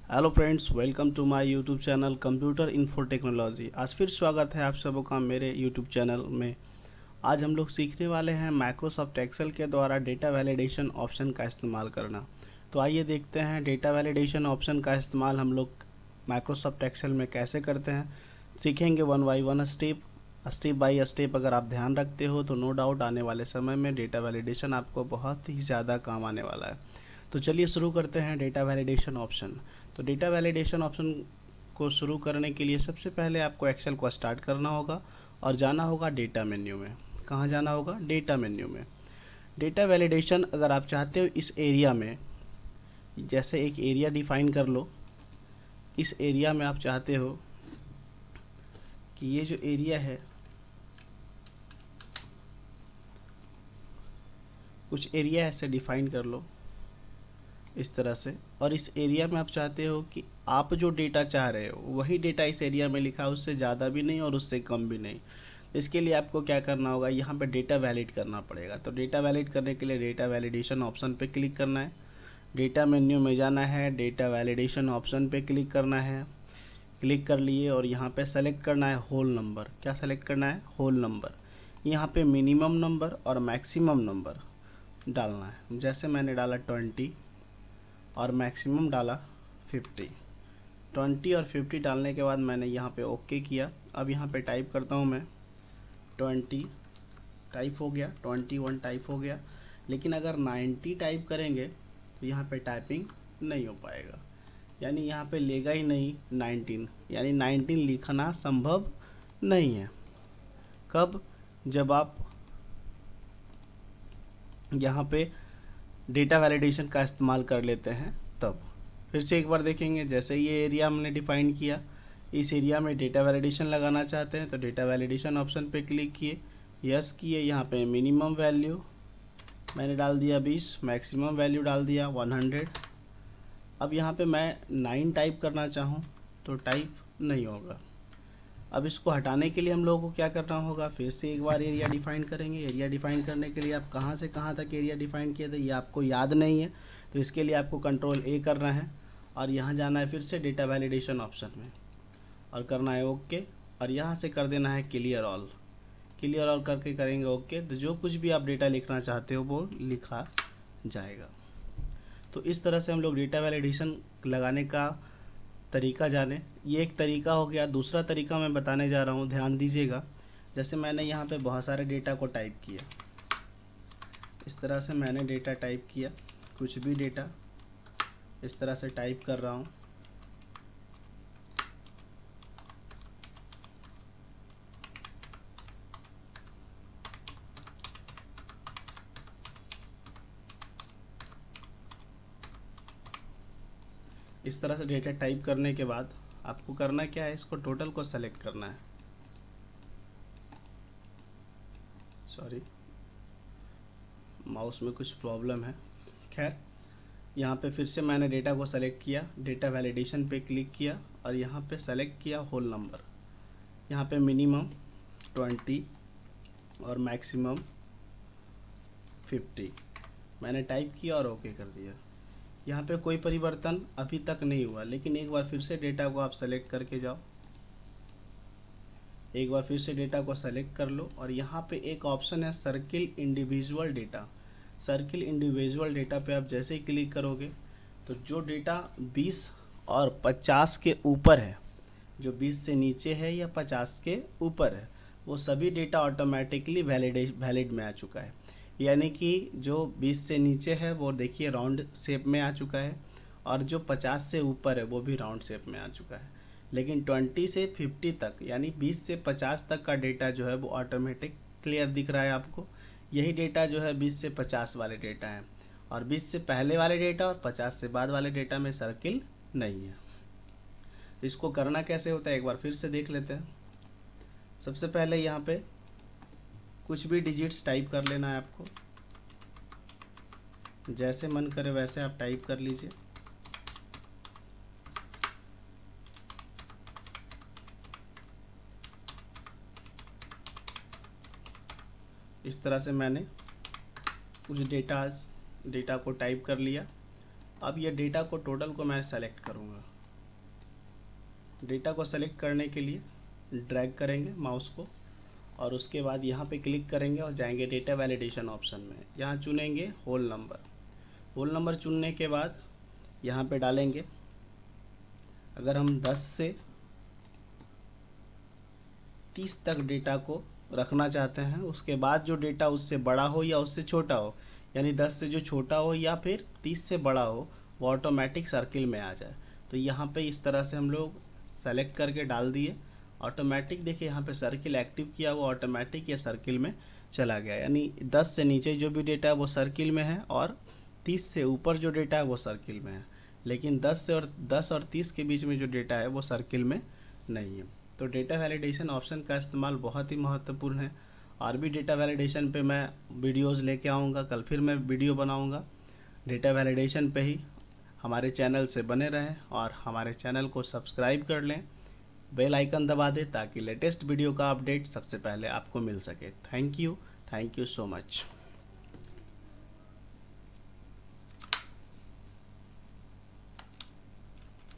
Hello friends, welcome to my YouTube channel computer info technology. आज फिर स्वागत है आप सबों का मेरे यूट्यूब चैनल में। आज हम लोग सीखने वाले हैं माइक्रोसॉफ्ट एक्सेल के द्वारा डेटा वैलिडेशन ऑप्शन का इस्तेमाल करना। तो आइए देखते हैं डेटा वैलिडेशन ऑप्शन का इस्तेमाल हम लोग माइक्रोसॉफ्ट एक्सेल में कैसे करते हैं। सीखेंगे one by one, step by step. अगर आप ध्यान रखते हो तो नो डाउट आने वाले समय में डेटा वैलिडेशन आपको बहुत ही ज़्यादा काम आने वाला है। तो चलिए शुरू करते हैं डेटा वैलिडेशन ऑप्शन। तो डेटा वैलिडेशन ऑप्शन को शुरू करने के लिए सबसे पहले आपको एक्सेल को स्टार्ट करना होगा और जाना होगा डेटा मेन्यू में। कहाँ जाना होगा? डेटा मेन्यू में। डेटा वैलिडेशन अगर आप चाहते हो इस एरिया में, जैसे एक एरिया डिफाइन कर लो। इस एरिया में आप चाहते हो कि ये जो एरिया है, कुछ एरिया ऐसे डिफाइन कर लो इस तरह से। और इस एरिया में आप चाहते हो कि आप जो डेटा चाह रहे हो वही डेटा इस एरिया में लिखा, उससे ज़्यादा भी नहीं और उससे कम भी नहीं। इसके लिए आपको क्या करना होगा, यहाँ पे डेटा वैलिड करना पड़ेगा। तो डेटा वैलिड करने के लिए डेटा वैलिडेशन ऑप्शन पे क्लिक करना है, डेटा मेन्यू में जाना है, डेटा वैलिडेशन ऑप्शन पे क्लिक करना है। क्लिक कर लिए और यहाँ पे सेलेक्ट करना है होल नंबर। क्या सेलेक्ट करना है? Whole number. यहाँ पे मिनिमम नंबर और मैक्सिमम नंबर डालना है। जैसे मैंने डाला 20 और मैक्सिमम डाला 50। 20 और 50 डालने के बाद मैंने यहाँ पे ओके किया। अब यहाँ पे टाइप करता हूँ मैं 20 टाइप हो गया, 21 टाइप हो गया। लेकिन अगर 90 टाइप करेंगे तो यहाँ पे टाइपिंग नहीं हो पाएगा, यानी यहाँ पे लेगा ही नहीं 19, यानी 19 लिखना संभव नहीं है। कब? जब आप यहाँ पे डेटा वैलिडेशन का इस्तेमाल कर लेते हैं तब। फिर से एक बार देखेंगे, जैसे ये एरिया हमने डिफाइन किया, इस एरिया में डेटा वैलिडेशन लगाना चाहते हैं तो डेटा वैलिडेशन ऑप्शन पे क्लिक किए, यस किए। यहाँ पे मिनिमम वैल्यू मैंने डाल दिया 20, मैक्सिमम वैल्यू डाल दिया 100। अब यहाँ पे मैं 9 टाइप करना चाहूँ तो टाइप नहीं होगा। अब इसको हटाने के लिए हम लोगों को क्या करना होगा, फिर से एक बार एरिया डिफाइन करेंगे। एरिया डिफाइन करने के लिए आप कहाँ से कहाँ तक एरिया डिफाइन किए थे ये आपको याद नहीं है, तो इसके लिए आपको कंट्रोल ए करना है और यहाँ जाना है फिर से डेटा वैलिडेशन ऑप्शन में और करना है ओके। और यहाँ से कर देना है क्लियर ऑल। क्लियर ऑल करके करेंगे ओके, तो जो कुछ भी आप डेटा लिखना चाहते हो वो लिखा जाएगा। तो इस तरह से हम लोग डेटा वैलिडेशन लगाने का तरीका जाने। ये एक तरीका हो गया। दूसरा तरीका मैं बताने जा रहा हूँ, ध्यान दीजिएगा। जैसे मैंने यहाँ पे बहुत सारे डेटा को टाइप किया, इस तरह से मैंने डेटा टाइप किया, कुछ भी डेटा इस तरह से टाइप कर रहा हूँ। इस तरह से डेटा टाइप करने के बाद आपको करना क्या है, इसको टोटल को सेलेक्ट करना है। सॉरी, माउस में कुछ प्रॉब्लम है। खैर, यहाँ पे फिर से मैंने डेटा को सेलेक्ट किया, डेटा वैलिडेशन पे क्लिक किया और यहाँ पे सेलेक्ट किया होल नंबर। यहाँ पे मिनिमम 20 और मैक्सिमम 50 मैंने टाइप किया और ओके कर दिया। यहाँ पे कोई परिवर्तन अभी तक नहीं हुआ, लेकिन एक बार फिर से डेटा को आप सेलेक्ट करके जाओ। एक बार फिर से डेटा को सेलेक्ट कर लो और यहाँ पे एक ऑप्शन है circle individual data. Circle individual data पे आप जैसे ही क्लिक करोगे तो जो डेटा 20 और 50 के ऊपर है, जो 20 से नीचे है या 50 के ऊपर है, वो सभी डेटा ऑटोमेटिकली वैलिड में आ चुका है। यानी कि जो 20 से नीचे है वो देखिए राउंड शेप में आ चुका है और जो 50 से ऊपर है वो भी राउंड शेप में आ चुका है। लेकिन 20 से 50 तक, यानी 20 से 50 तक का डेटा जो है वो ऑटोमेटिक क्लियर दिख रहा है आपको। यही डेटा जो है 20 से 50 वाले डेटा है, और 20 से पहले वाले डेटा और 50 से बाद वाले डेटा में सर्किल नहीं है। इसको करना कैसे होता है एक बार फिर से देख लेते हैं। सबसे पहले यहाँ पे कुछ भी डिजिट्स टाइप कर लेना है आपको, जैसे मन करे वैसे आप टाइप कर लीजिए। इस तरह से मैंने कुछ डेटा को टाइप कर लिया। अब ये डेटा को टोटल को मैं सेलेक्ट करूँगा। डेटा को सेलेक्ट करने के लिए ड्रैग करेंगे माउस को और उसके बाद यहाँ पे क्लिक करेंगे और जाएंगे डेटा वैलिडेशन ऑप्शन में। यहाँ चुनेंगे होल नंबर। होल नंबर चुनने के बाद यहाँ पे डालेंगे, अगर हम 10 से 30 तक डेटा को रखना चाहते हैं, उसके बाद जो डेटा उससे बड़ा हो या उससे छोटा हो, यानी 10 से जो छोटा हो या फिर 30 से बड़ा हो, वो ऑटोमेटिक सर्किल में आ जाए। तो यहाँ पे इस तरह से हम लोग सेलेक्ट करके डाल दिए, ऑटोमेटिक देखिए यहाँ पे सर्किल एक्टिव किया, वो ऑटोमेटिक ये सर्किल में चला गया। यानी 10 से नीचे जो भी डेटा है वो सर्किल में है और 30 से ऊपर जो डेटा है वो सर्किल में है, लेकिन 10 और 30 के बीच में जो डेटा है वो सर्किल में नहीं है। तो डेटा वैलिडेशन ऑप्शन का इस्तेमाल बहुत ही महत्वपूर्ण है। और भी डेटा वैलिडेशन पे मैं वीडियोस लेके आऊँगा, कल फिर मैं वीडियो बनाऊँगा डेटा वैलिडेशन पे ही। हमारे चैनल से बने रहें और हमारे चैनल को सब्सक्राइब कर लें, बेल आइकन दबा दें ताकि लेटेस्ट वीडियो का अपडेट सबसे पहले आपको मिल सके। Thank you so much.